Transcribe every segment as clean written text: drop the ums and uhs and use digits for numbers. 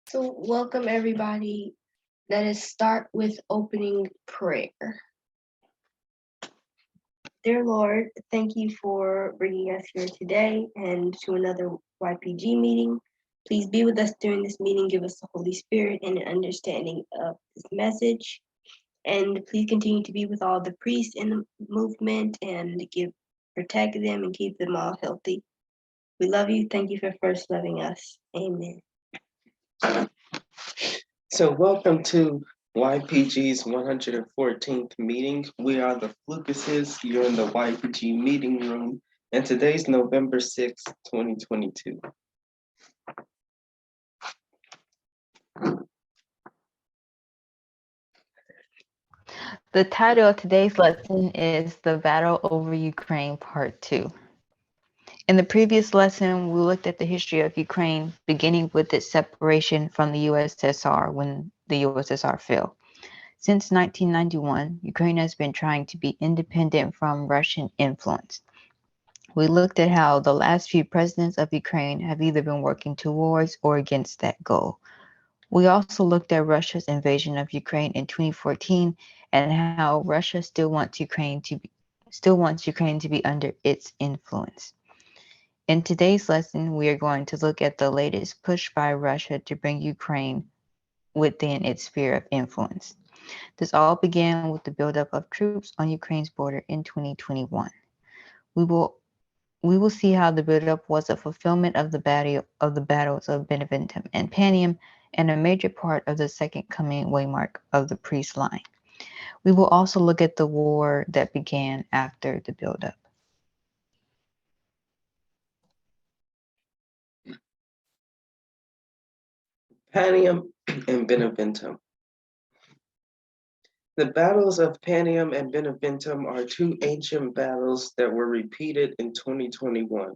So, welcome everybody. Let us start with opening prayer. Dear Lord, thank you for bringing us here today and to another YPG meeting. Please be with us during this meeting. Give us the Holy Spirit and an understanding of this message. And please continue to be with all the priests in the movement and protect them and keep them all healthy. We love you. Thank you for first loving us. Amen. So welcome to YPG's 114th meeting. We are the Flucuses. You're in the YPG meeting room, and today's November 6th, 2022. The title of today's lesson is The Battle Over Ukraine Part 2. In the previous lesson, we looked at the history of Ukraine, beginning with its separation from the USSR when the USSR fell. Since 1991, Ukraine has been trying to be independent from Russian influence. We looked at how the last few presidents of Ukraine have either been working towards or against that goal. We also looked at Russia's invasion of Ukraine in 2014 and how Russia still wants Ukraine to be under its influence. In today's lesson, we are going to look at the latest push by Russia to bring Ukraine within its sphere of influence. This all began with the buildup of troops on Ukraine's border in 2021. We will see how the buildup was a fulfillment of the battles of Beneventum and Panium, and a major part of the second coming waymark of the priest line. We will also look at the war that began after the buildup. Panium and Beneventum. The battles of Panium and Beneventum are two ancient battles that were repeated in 2021.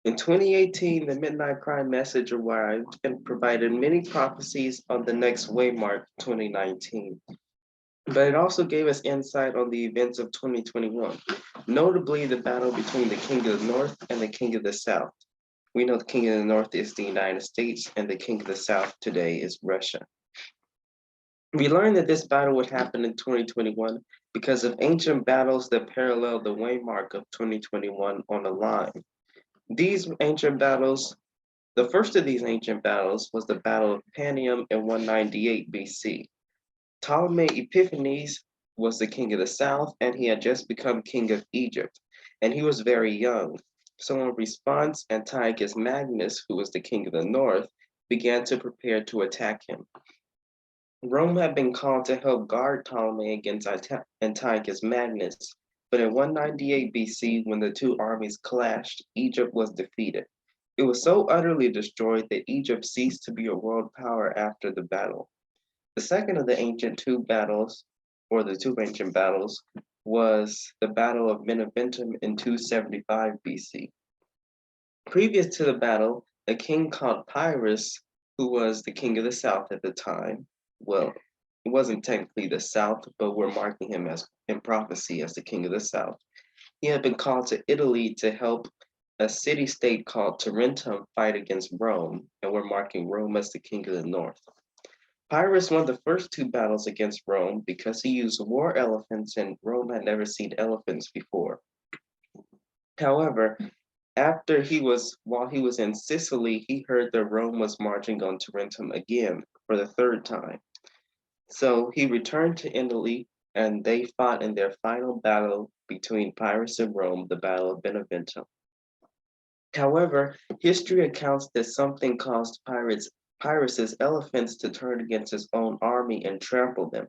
In 2018, the Midnight Cry message arrived and provided many prophecies on the next waymark, 2019. But it also gave us insight on the events of 2021, notably the battle between the King of the North and the King of the South. We know the King of the North is the United States, and the King of the South today is Russia. We learned that this battle would happen in 2021 because of ancient battles that parallel the waymark of 2021 on a line. These ancient battles, the first of these ancient battles was the Battle of Panium in 198 BC. Ptolemy Epiphanes was the king of the south, and he had just become king of Egypt, and he was very young. So in response, Antiochus Magnus, who was the king of the north, began to prepare to attack him. Rome had been called to help guard Ptolemy against Antiochus Magnus, but in 198 BC, when the two armies clashed, Egypt was defeated. It was so utterly destroyed that Egypt ceased to be a world power after the battle. The second of the two ancient battles, was the Battle of Beneventum in 275 BC. Previous to the battle, a king called Pyrrhus, who was the king of the south at the time, well, it wasn't technically the south, but we're marking him as in prophecy as the king of the south. He had been called to Italy to help a city-state called Tarentum fight against Rome, and we're marking Rome as the king of the north. Pyrrhus won the first two battles against Rome because he used war elephants, and Rome had never seen elephants before. However, while he was in Sicily, he heard that Rome was marching on Tarentum again for the third time. So he returned to Italy, and they fought in their final battle between Pyrrhus and Rome, the Battle of Beneventum. However, history accounts that something caused Pyrrhus's elephants to turn against his own army and trample them.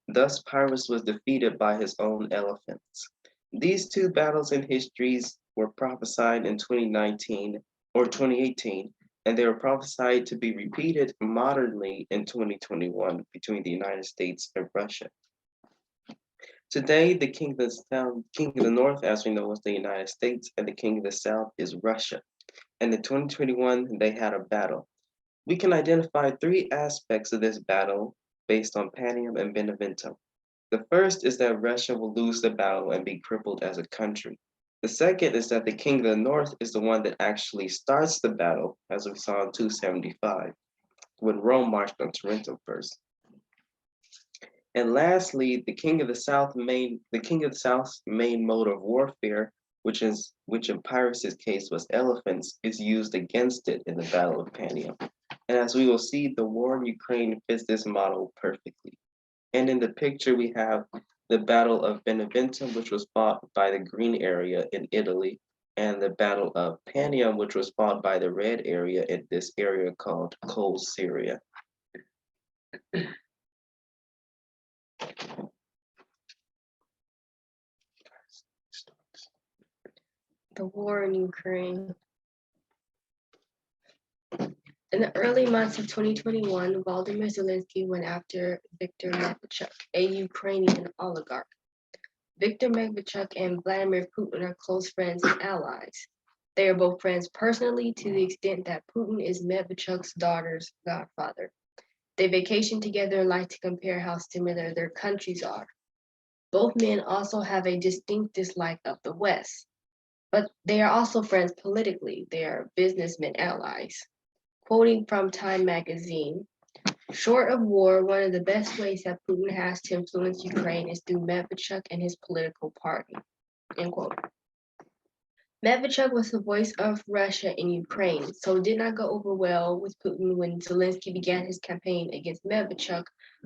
Thus, Pyrrhus was defeated by his own elephants. These two battles in histories were prophesied in 2019 or 2018, and they were prophesied to be repeated modernly in 2021 between the United States and Russia. Today, the king of the north, as we know, is the United States, and the king of the south is Russia. And in 2021, they had a battle. We can identify three aspects of this battle based on Panium and Beneventum. The first is that Russia will lose the battle and be crippled as a country. The second is that the king of the north is the one that actually starts the battle, as we saw in 275. when Rome marched on Tarentum first. And lastly, the king of the South's main mode of warfare, which in Pyrrhus' case was elephants, is used against it in the Battle of Panium. And as we will see, the war in Ukraine fits this model perfectly. And in the picture, we have the Battle of Beneventum, which was fought by the green area in Italy, and the Battle of Panium, which was fought by the red area in this area called Cold Syria. The war in Ukraine. In the early months of 2021, Volodymyr Zelensky went after Viktor Medvedchuk, a Ukrainian oligarch. Viktor Medvedchuk and Vladimir Putin are close friends and allies. They are both friends personally to the extent that Putin is Medvedchuk's daughter's godfather. They vacation together and like to compare how similar their countries are. Both men also have a distinct dislike of the West, but they are also friends politically. They are businessmen allies. Quoting from Time magazine, short of war, one of the best ways that Putin has to influence Ukraine is through Medvedchuk and his political party. End quote. Medvedchuk was the voice of Russia in Ukraine, so it did not go over well with Putin when Zelensky began his campaign against Medvedchuk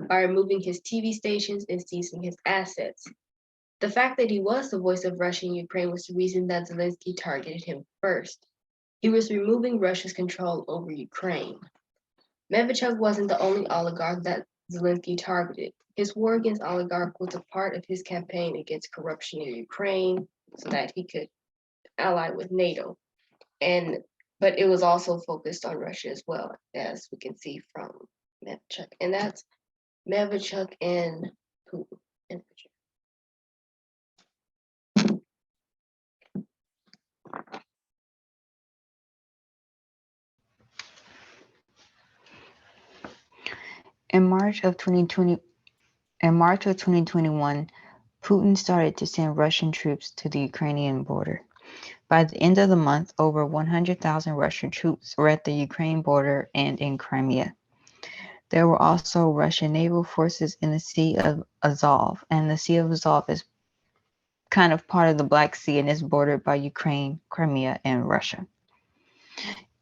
by removing his TV stations and seizing his assets. The fact that he was the voice of Russia in Ukraine was the reason that Zelensky targeted him first. He was removing Russia's control over Ukraine. Medvedchuk wasn't the only oligarch that Zelensky targeted. His war against oligarchs was a part of his campaign against corruption in Ukraine so that he could ally with NATO. But it was also focused on Russia as well, as we can see from Medvedchuk. And that's Medvedchuk and Putin. In March of 2021, Putin started to send Russian troops to the Ukrainian border. By the end of the month, over 100,000 Russian troops were at the Ukraine border and in Crimea. There were also Russian naval forces in the Sea of Azov, and the Sea of Azov is kind of part of the Black Sea and is bordered by Ukraine, Crimea, and Russia.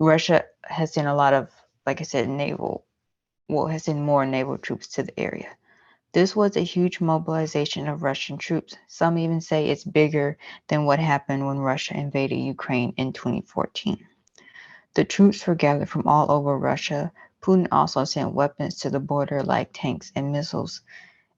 Russia has sent a lot of, like I said, has sent more naval troops to the area. This was a huge mobilization of Russian troops. Some even say it's bigger than what happened when Russia invaded Ukraine in 2014. The troops were gathered from all over Russia. Putin also sent weapons to the border like tanks and missiles.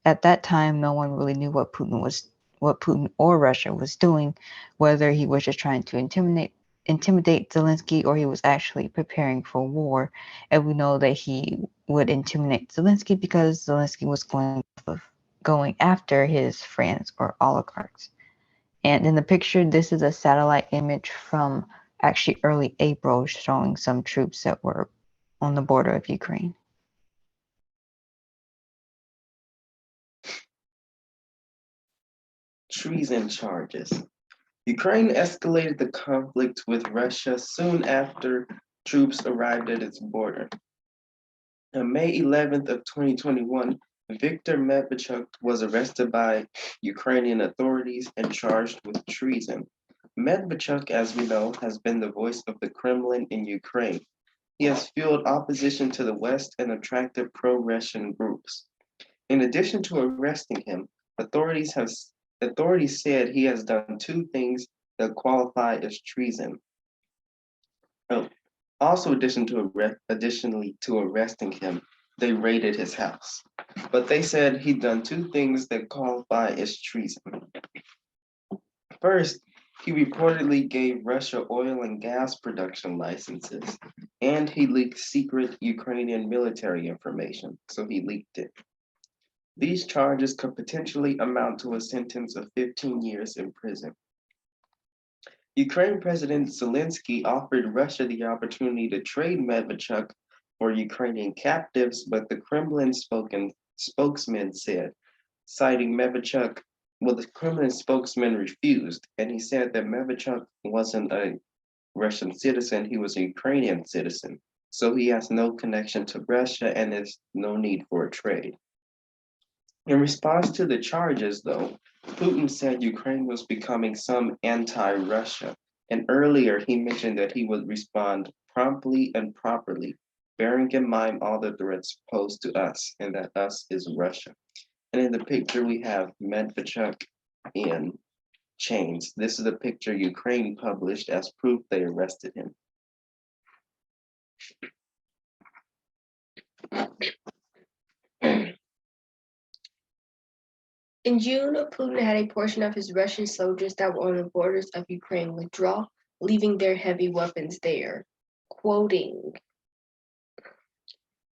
At that time, no one really knew what Putin or Russia was doing, whether he was just trying to intimidate Zelensky or he was actually preparing for war. And we know that he would intimidate Zelensky because Zelensky was going after his friends or oligarchs. And in the picture, this is a satellite image from actually early April showing some troops that were on the border of Ukraine. Treason charges. Ukraine escalated the conflict with Russia soon after troops arrived at its border. On May 11th of 2021, Viktor Medvedchuk was arrested by Ukrainian authorities and charged with treason. Medvedchuk, as we know, has been the voice of the Kremlin in Ukraine. He has fueled opposition to the West and attracted pro-Russian groups. In addition to arresting him, authorities said he has done two things that qualify as treason. Also, additionally to arresting him, they raided his house. But they said he'd done two things that qualify as treason. First, he reportedly gave Russia oil and gas production licenses, and he leaked secret Ukrainian military information, so he leaked it. These charges could potentially amount to a sentence of 15 years in prison. Ukraine President Zelensky offered Russia the opportunity to trade Medvedchuk for Ukrainian captives, but the Kremlin spokesman said, citing Medvedchuk, the Kremlin spokesman refused, and he said that Medvedchuk wasn't a Russian citizen, he was a Ukrainian citizen. So he has no connection to Russia and there's no need for a trade. In response to the charges, though, Putin said Ukraine was becoming some anti-Russia. And earlier he mentioned that he would respond promptly and properly, bearing in mind all the threats posed to us, and that us is Russia. And in the picture we have Medvedchuk in chains. This is a picture Ukraine published as proof they arrested him. In June, Putin had a portion of his Russian soldiers that were on the borders of Ukraine withdraw, leaving their heavy weapons there. Quoting,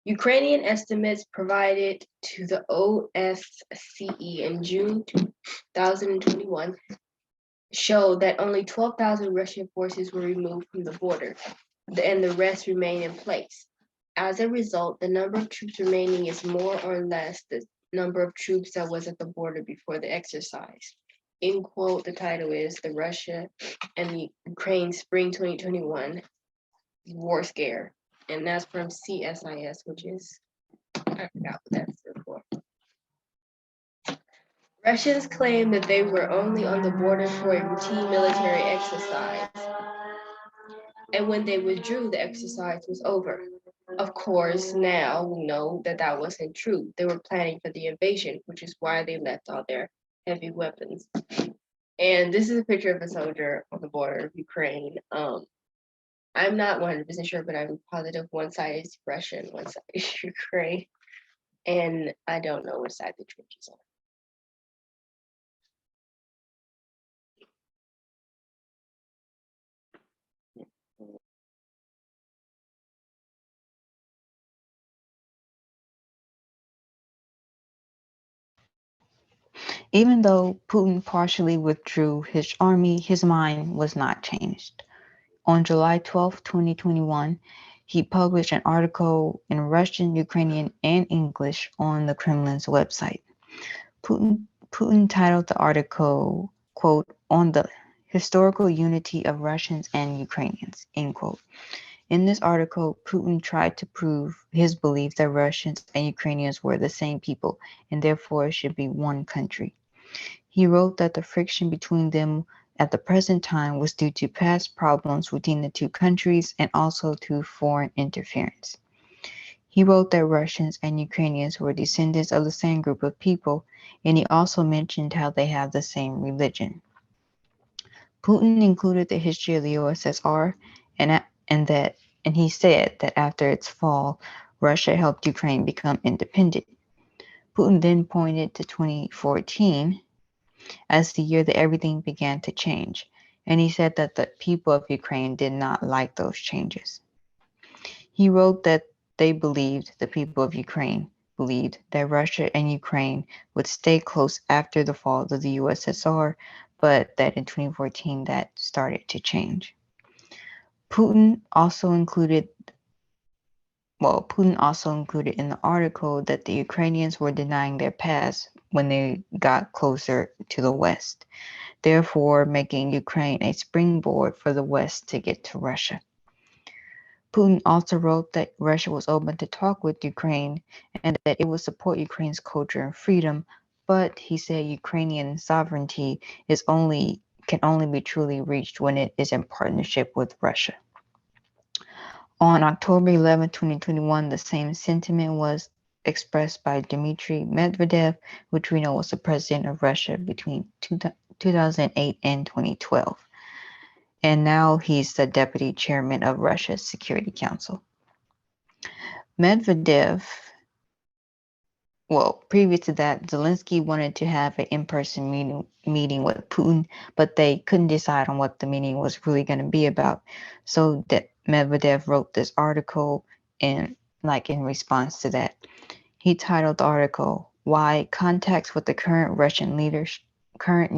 Ukrainian estimates provided to the OSCE in June 2021 showed that only 12,000 Russian forces were removed from the border, and the rest remain in place. As a result, the number of troops remaining is more or less the number of troops that was at the border before the exercise. In quote, the title is The Russia and the Ukraine Spring 2021 War Scare. And that's from CSIS, which is, I forgot what that stood for. Russians claimed that they were only on the border for a routine military exercise. And when they withdrew, the exercise was over. Of course, now we know that that wasn't true. They were planning for the invasion, which is why they left all their heavy weapons. And this is a picture of a soldier on the border of Ukraine. I'm not 100% sure, but I'm positive one side is Russian, one side is Ukraine. And I don't know which side the trenches are. Even though Putin partially withdrew his army, his mind was not changed. On July 12, 2021, he published an article in Russian, Ukrainian, and English on the Kremlin's website. Putin titled the article, quote, on the historical unity of Russians and Ukrainians, end quote. In this article, Putin tried to prove his belief that Russians and Ukrainians were the same people and therefore should be one country. He wrote that the friction between them at the present time was due to past problems within the two countries and also to foreign interference. He wrote that Russians and Ukrainians were descendants of the same group of people, and he also mentioned how they have the same religion. Putin included the history of the USSR and he said that after its fall, Russia helped Ukraine become independent. Putin then pointed to 2014 as the year that everything began to change, and he said that the people of Ukraine did not like those changes. He wrote that the people of Ukraine believed that Russia and Ukraine would stay close after the fall of the USSR, but that in 2014 that started to change. Putin also included in the article that the Ukrainians were denying their past when they got closer to the West, therefore making Ukraine a springboard for the West to get to Russia. Putin also wrote that Russia was open to talk with Ukraine and that it would support Ukraine's culture and freedom, but he said Ukrainian sovereignty can only be truly reached when it is in partnership with Russia. On October 11, 2021, the same sentiment was expressed by Dmitry Medvedev, which we know was the president of Russia between 2008 and 2012. And now he's the deputy chairman of Russia's Security Council. Previous to that, Zelensky wanted to have an in-person meeting with Putin, but they couldn't decide on what the meeting was really going to be about. So that Medvedev wrote this article in response to that. He titled the article, "Why Contacts with the Current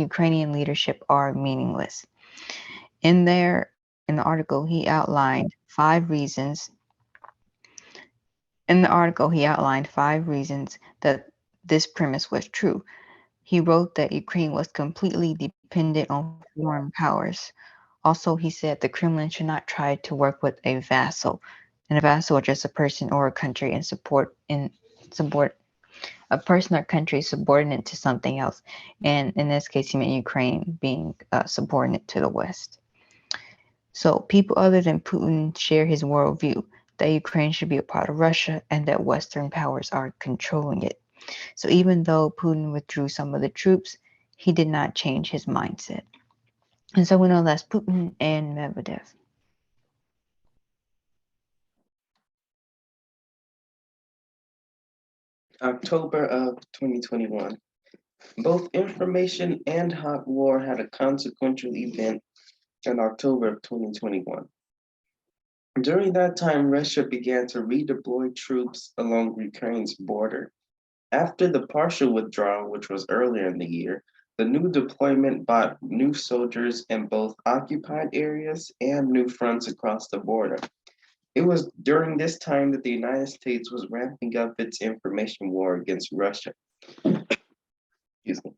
Ukrainian Leadership Are Meaningless." In the article, he outlined 5 reasons. That this premise was true. He wrote that Ukraine was completely dependent on foreign powers. Also, he said the Kremlin should not try to work with a vassal. And a vassal is just a person or a country in support a person or country subordinate to something else. And in this case, he meant Ukraine being subordinate to the West. So people other than Putin share his worldview that Ukraine should be a part of Russia and that Western powers are controlling it. So even though Putin withdrew some of the troops, he did not change his mindset. And so we know that's Putin and Medvedev. October of 2021. Both information and hot war had a consequential event in October of 2021. During that time, Russia began to redeploy troops along Ukraine's border. After the partial withdrawal, which was earlier in the year, the new deployment brought new soldiers in both occupied areas and new fronts across the border. It was during this time that the United States was ramping up its information war against Russia. Excuse me.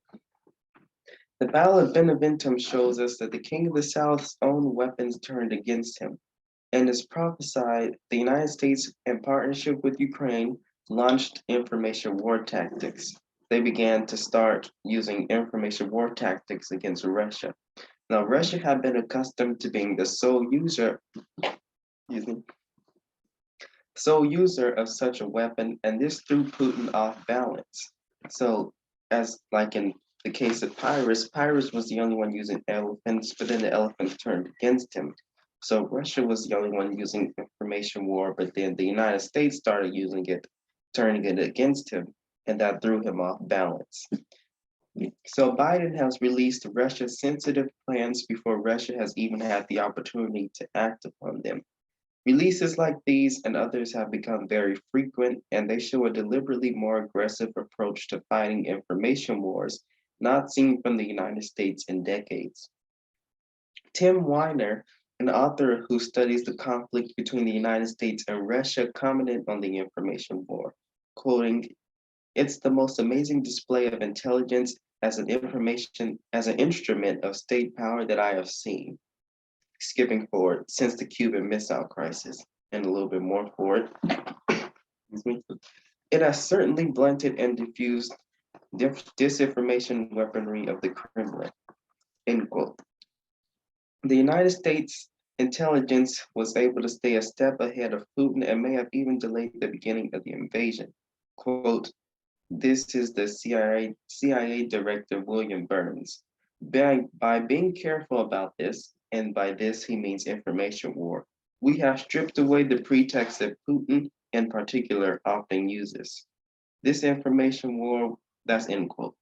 The Battle of Beneventum shows us that the King of the South's own weapons turned against him. And as prophesied, the United States, in partnership with Ukraine, launched information war tactics. They began to start using information war tactics against Russia. Now, Russia had been accustomed to being the sole user of such a weapon, and this threw Putin off balance. So, as like in the case of Pyrrhus was the only one using elephants, but then the elephants turned against him. So Russia was the only one using information war, but then the United States started using it, turning it against him, and that threw him off balance. So Biden has released Russia's sensitive plans before Russia has even had the opportunity to act upon them. Releases like these and others have become very frequent, and they show a deliberately more aggressive approach to fighting information wars, not seen from the United States in decades. Tim Weiner, an author who studies the conflict between the United States and Russia, commented on the information war, quoting, "It's the most amazing display of intelligence as an instrument of state power that I have seen." Skipping forward, since the Cuban Missile Crisis, and a little bit more forward. It has certainly blunted and diffused disinformation weaponry of the Kremlin. End quote. The United States intelligence was able to stay a step ahead of Putin and may have even delayed the beginning of the invasion. Quote, "This is the CIA Director William Burns. By being careful about this, and by this he means information war, we have stripped away the pretext that Putin in particular often uses. This information war," that's end quote.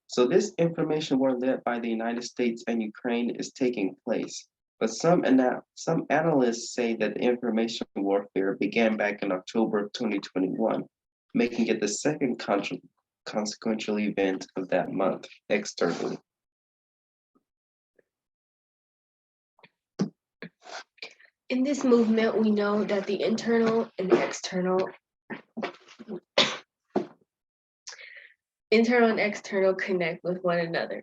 So this information war led by the United States and Ukraine is taking place. But some analysts say that the information warfare began back in October of 2021, making it the second consequential event of that month externally. In this movement, we know that the internal and external connect with one another.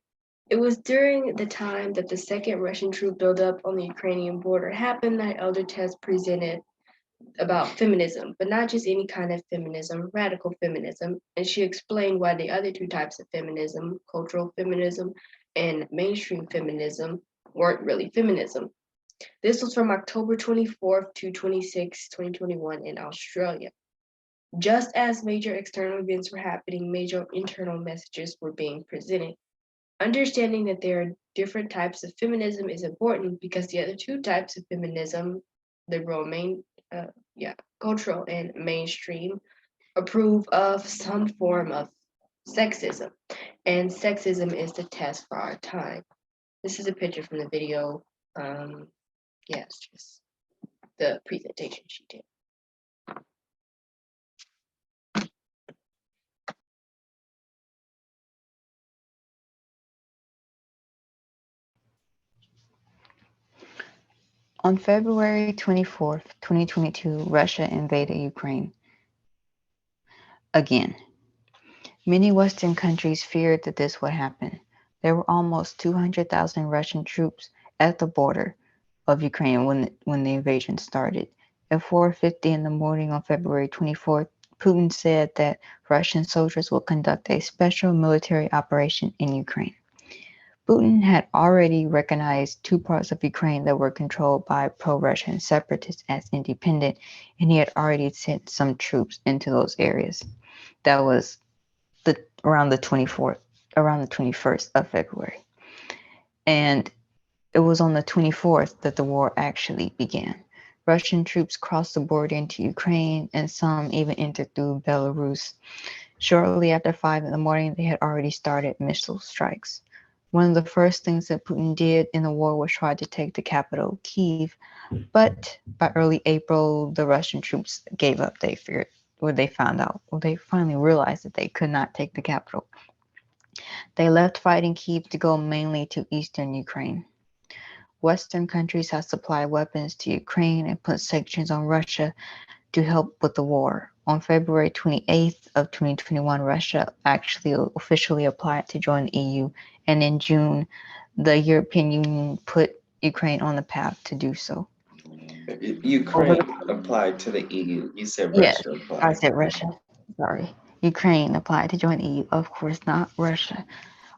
It was during the time that the second Russian troop buildup on the Ukrainian border happened that Elder Tess presented about feminism, but not just any kind of feminism, radical feminism. And she explained why the other two types of feminism, cultural feminism and mainstream feminism, weren't really feminism. This was from October 24th to 26, 2021 in Australia. Just as major external events were happening, major internal messages were being presented. Understanding that there are different types of feminism is important because the other two types of feminism, liberal, cultural and mainstream, approve of some form of sexism. And sexism is the test for our time. This is a picture from the video. It's just the presentation she did. On February 24th, 2022, Russia invaded Ukraine. Again, many Western countries feared that this would happen. There were almost 200,000 Russian troops at the border of Ukraine when the invasion started. At 4:50 in the morning on February 24th, Putin said that Russian soldiers will conduct a special military operation in Ukraine. Putin had already recognized two parts of Ukraine that were controlled by pro-Russian separatists as independent, and he had already sent some troops into those areas. That was around the 21st of February. And it was on the 24th that the war actually began. Russian troops crossed the border into Ukraine, and some even entered through Belarus. Shortly after 5 in the morning, they had already started missile strikes. One of the first things that Putin did in the war was try to take the capital, Kyiv, but by early April, the Russian troops gave up. They finally realized that they could not take the capital. They left fighting Kyiv to go mainly to eastern Ukraine. Western countries have supplied weapons to Ukraine and put sanctions on Russia to help with the war. On February 28th of 2021, Russia actually officially applied to join the EU, and in June, the European Union put Ukraine on the path to do so. Ukraine applied to the EU. You said Yes, Russia applied. I said Russia. Sorry. Ukraine applied to join the EU, of course, not Russia.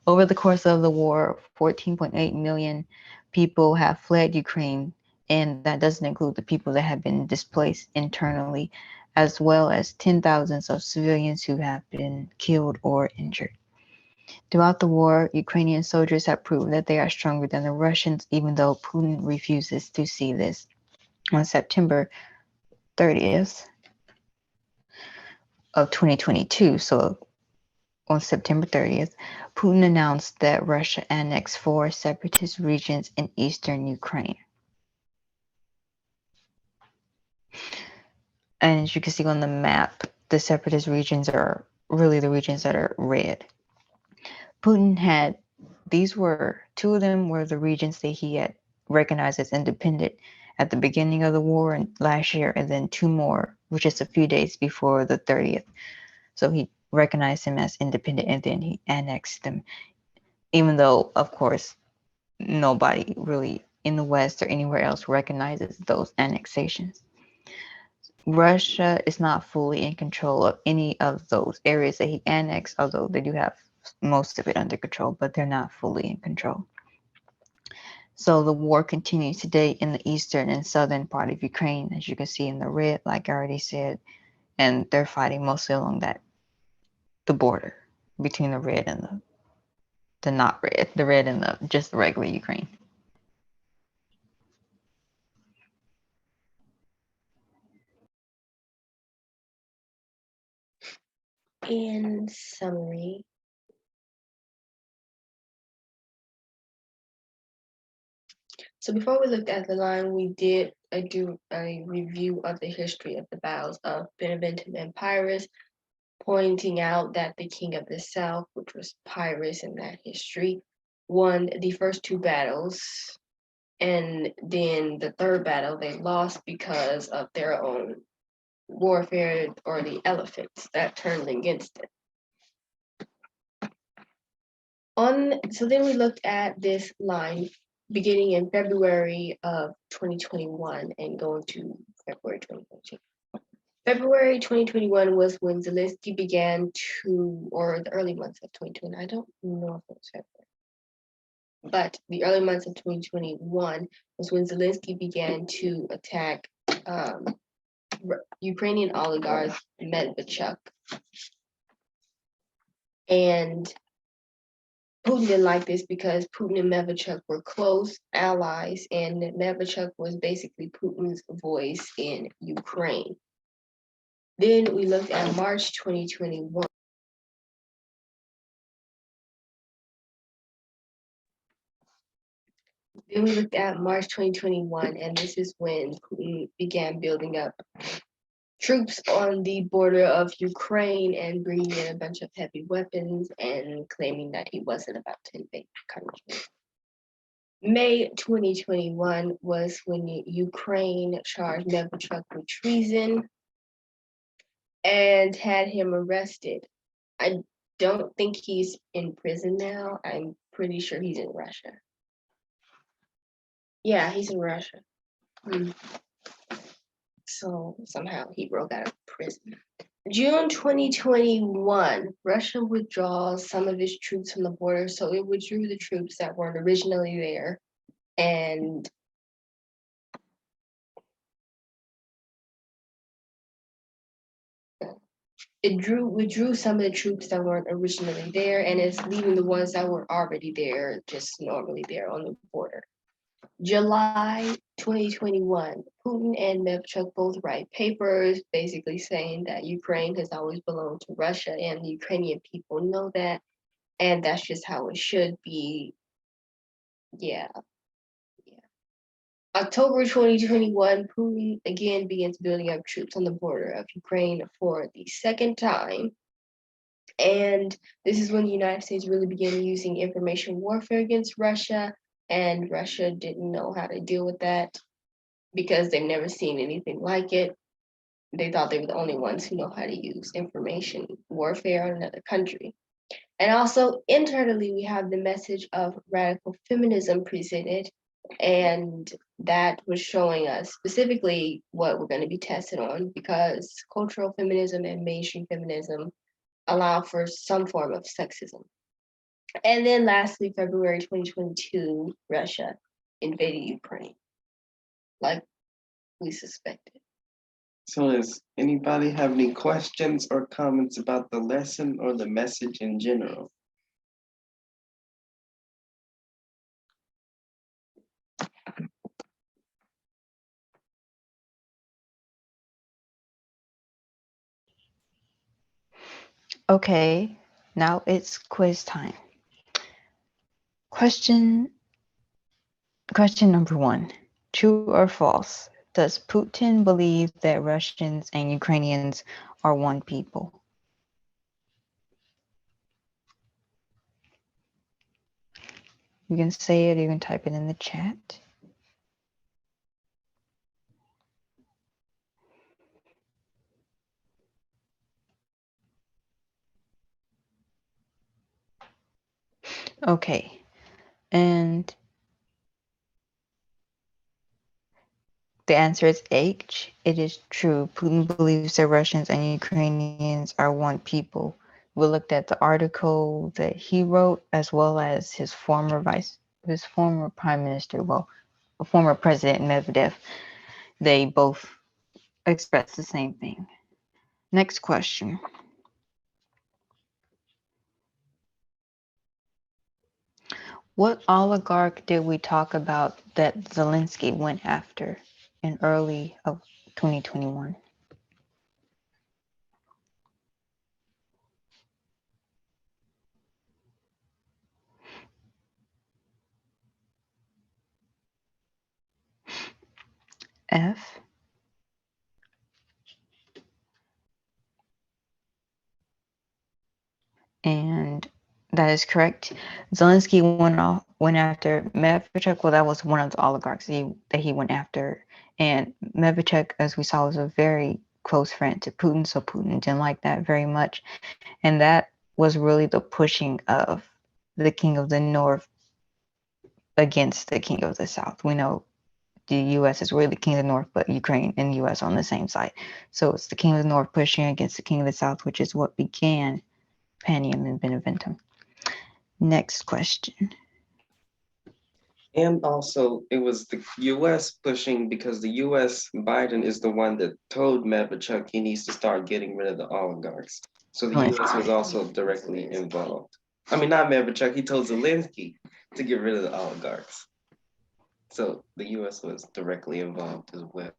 Over the course of the war, 14.8 million people have fled Ukraine, and that doesn't include the people that have been displaced internally, as well as 10,000s of civilians who have been killed or injured. Throughout the war, Ukrainian soldiers have proven that they are stronger than the Russians, even though Putin refuses to see this. On September 30th of 2022, so on September 30th, Putin announced that Russia annexed 4 separatist regions in eastern Ukraine. And as you can see on the map, the separatist regions are really the regions that are red. Putin had, two of them were the regions that he had recognized as independent at the beginning of the war and last year, and then 2 more, which is a few days before the 30th. So he recognized them as independent and then he annexed them, even though, of course, nobody really in the West or anywhere else recognizes those annexations. Russia is not fully in control of any of those areas that he annexed, although they do have most of it under control, but they're not fully in control. So the war continues today in the eastern and southern part of Ukraine, as you can see in the red, like I already said, and they're fighting mostly along the border between the red and the not red, the red and just the regular Ukraine. In summary, so before we looked at the line, we did do a review of the history of the battles of Beneventum and Pyrrhus, pointing out that the king of the south, which was Pyrrhus in that history, won the first 2 battles, and then the third battle they lost because of their own warfare, or the elephants that turned against it. So then we looked at this line beginning in February of 2021 and going to February 2022. February 2021 was when Zelensky began to, or the early months of 2020, I don't know if it was February, but the early months of 2021 was when Zelensky began to attack Ukrainian oligarch Medvedchuk. And Putin didn't like this because Putin and Medvedchuk were close allies, and Medvedchuk was basically Putin's voice in Ukraine. Then we looked at March 2021. Then we looked at March 2021, and this is when Putin began building up troops on the border of Ukraine and bringing in a bunch of heavy weapons and claiming that he wasn't about to invade the country. May 2021 was when Ukraine charged Medvedchuk with treason and had him arrested. I don't think he's in prison now. I'm pretty sure he's in Russia. Yeah, he's in Russia. So somehow he broke out of prison. June 2021, Russia withdraws some of its troops from the border. So it withdrew the troops that weren't originally there. And withdrew some of the troops that weren't originally there, and it's leaving the ones that were already there, just normally there on the border. July 2021, Putin and Medvedchuk both write papers basically saying that Ukraine has always belonged to Russia, and the Ukrainian people know that, and that's just how it should be. Yeah. October 2021, Putin again begins building up troops on the border of Ukraine for the second time. And this is when the United States really began using information warfare against Russia, and Russia didn't know how to deal with that because they've never seen anything like it. They thought they were the only ones who know how to use information warfare on another country. And also internally, we have the message of radical feminism presented, and that was showing us specifically what we're going to be tested on, because cultural feminism and mainstream feminism allow for some form of sexism. And then lastly, February 2022, Russia invaded Ukraine, like we suspected. So does anybody have any questions or comments about the lesson or the message in general? Okay, now it's quiz time. Question number 1. True or false? Does Putin believe that Russians and Ukrainians are one people? You can say it, you can type it in the chat. Okay, and the answer is H. It is true. Putin believes that Russians and Ukrainians are one people. We looked at the article that he wrote, as well as his former prime minister, former president Medvedev. They both expressed the same thing. Next question. What oligarch did we talk about that Zelensky went after in early of 2021? F. And that is correct. Zelensky went after Medvedchuk. Well, that was one of the oligarchs that he went after. And Medvedchuk, as we saw, was a very close friend to Putin, so Putin didn't like that very much. And that was really the pushing of the King of the North against the King of the South. We know the U.S. is really the King of the North, but Ukraine and U.S. on the same side. So it's the King of the North pushing against the King of the South, which is what began Panium and Beneventum. Next question. And also, it was the U.S. pushing because the U.S. Biden is the one that told Medvedchuk he needs to start getting rid of the oligarchs. So the U.S. was also directly involved. I mean, not Medvedchuk, he told Zelensky to get rid of the oligarchs. So the U.S. was directly involved as well.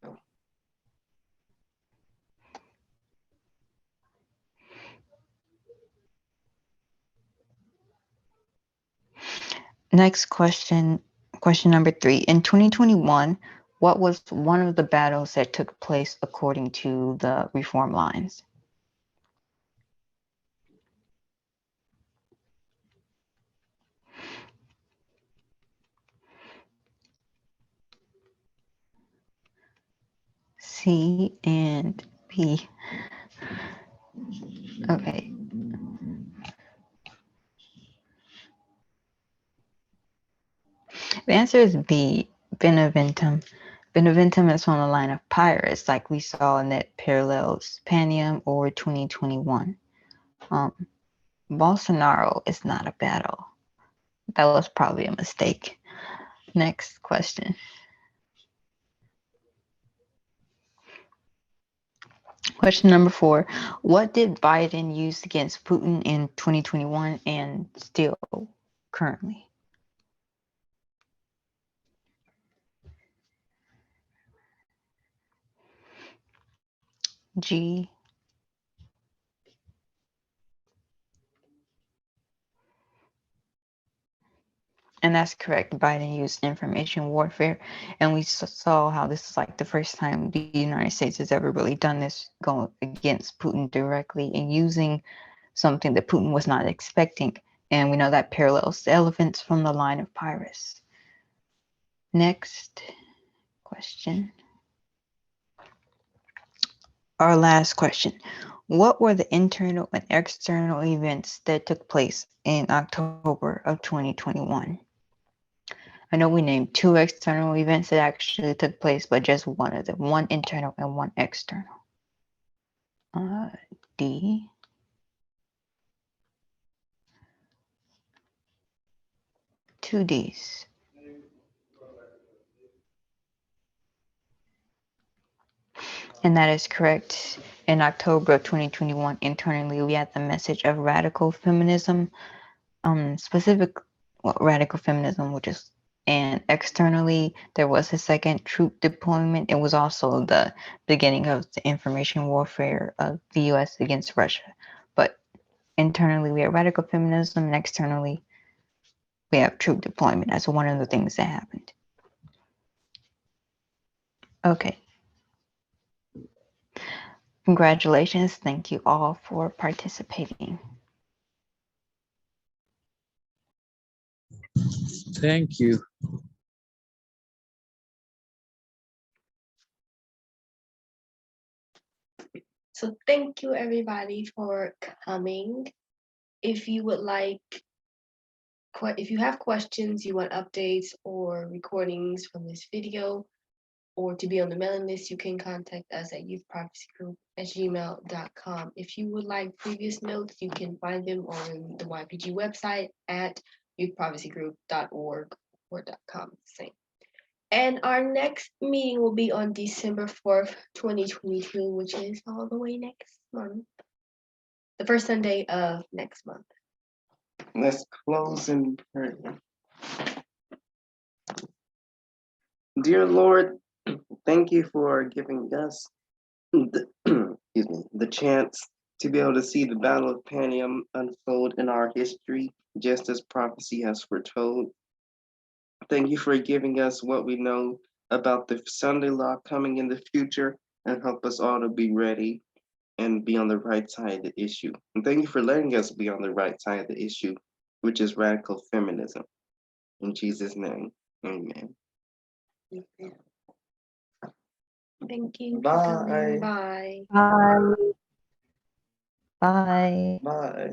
Next question, question number 3. In 2021, what was one of the battles that took place according to the reform lines? C and B. Okay. The answer is B, Beneventum. Beneventum is on the line of pirates, like we saw, and that parallels Panium or 2021. Bolsonaro is not a battle. That was probably a mistake. Next question. Question number 4. What did Biden use against Putin in 2021 and still currently? G. And that's correct. Biden used information warfare. And we saw how this is like the first time the United States has ever really done this, going against Putin directly and using something that Putin was not expecting. And we know that parallels the elephants from the line of Pyrrhus. Next question. Our last question. What were the internal and external events that took place in October of 2021? I know we named 2 external events that actually took place, but just one of them, one internal and one external. D. Two Ds. And that is correct. In October of 2021, internally, we had the message of radical feminism, radical feminism, which is, and externally, there was a second troop deployment. It was also the beginning of the information warfare of the US against Russia. But internally, we have radical feminism, and externally, we have troop deployment. That's one of the things that happened. Okay. Congratulations. Thank you all for participating. Thank you. So thank you everybody for coming. If you would like, if you have questions, you want updates or recordings from this video, or to be on the mailing list, you can contact us at youthprophecygroup@gmail.com. If you would like previous notes, you can find them on the YPG website at youthprophecygroup.org or .com, same. And our next meeting will be on December 4th, 2022, which is all the way next month. The first Sunday of next month. Let's close in prayer. Dear Lord, thank you for giving us the chance to be able to see the Battle of Panium unfold in our history, just as prophecy has foretold. Thank you for giving us what we know about the Sunday law coming in the future, and help us all to be ready and be on the right side of the issue. And thank you for letting us be on the right side of the issue, which is radical feminism. In Jesus' name, amen. Thank you. Bye. Bye. Bye. Bye. Bye.